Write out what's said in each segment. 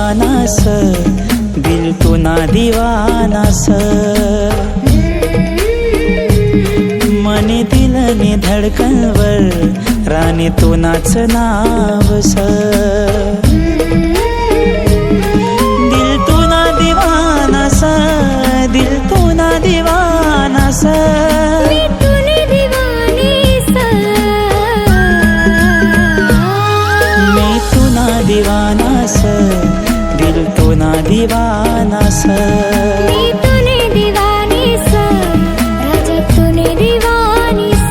दीवानास, दिल तू ना दीवानास। मने दिलने धडकनवर राणी तू नाच नावस। दिल तू ना दीवानास, दिल तू ना दीवानास। दीवानास, दिल तो ना दीवानास। मी तूने दीवानीस, राजा तूने दीवानीस।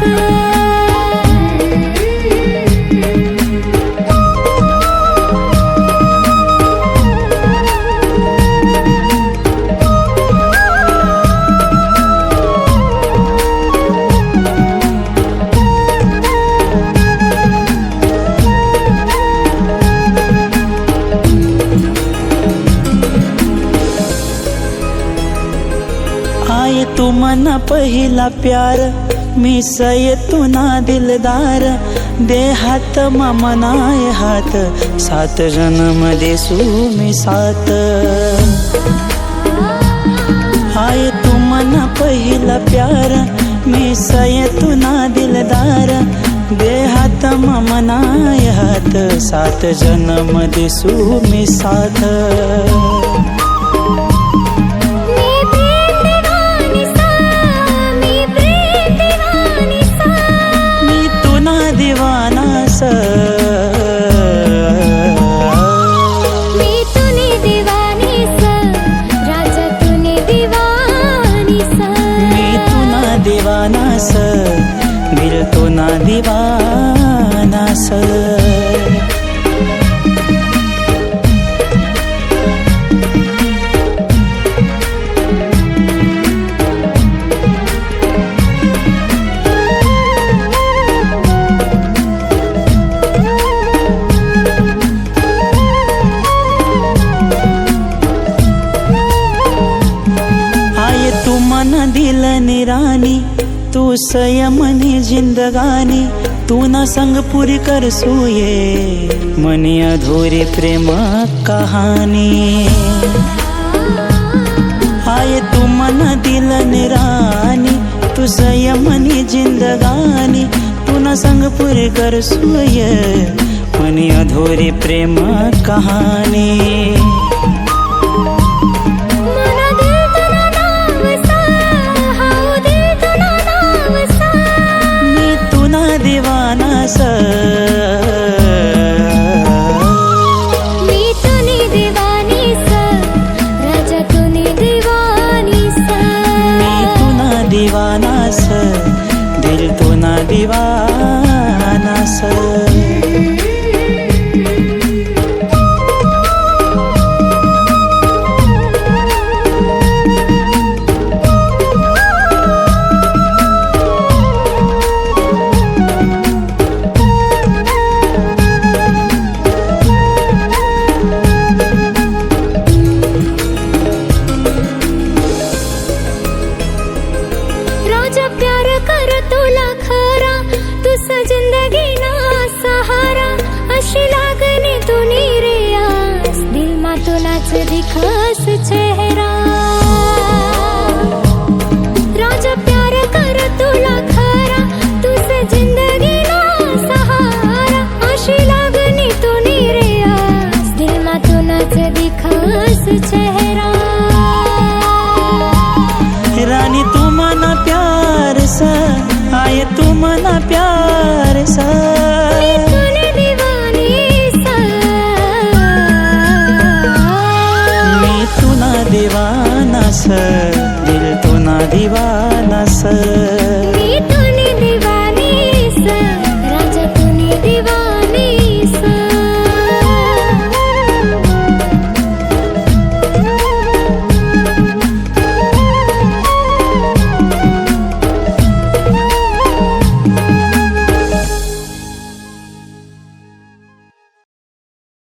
आय तू मना पहिला प्यार, मी सय तू ना दिलदार। दे हात मनाय हात, सात जन्म देसू मी सात। आय तू मना पहिला प्यार, मी सय तू ना दिलदार। दे हात मनाय हात, सात जन्म देसू मी सात। दीवानास, दिल तो ना दीवानास। आय तू मन दिल निरानी, तू संयमनी जिंदगानी। तू ना संग पूरी कर सूये, मनी अधूरी प्रेम कहानी। आय तू मन दिल निरानी, तू संयमनी जिंदगानी। तू ना संग पूरी कर सूये, मनी अधूरी प्रेम कहानी। दीवानास, मी तूने दीवानीस, राजा तूने दीवानीस। मी तू ना दीवानास, दिल तू ना दीवानास। राजा प्यार कर तुला खरा, तुझा जिंदगी ना सहारा। अशी लागणे तुनी रे आस, दिल मा तुलाच दिखास चेहरा। राजा प्यार कर तुला खरा, तुझा जिंदगी ना सहारा। अशी लागणे तुनी रे आस, दिल मा तुलाच दिखास चेहरा।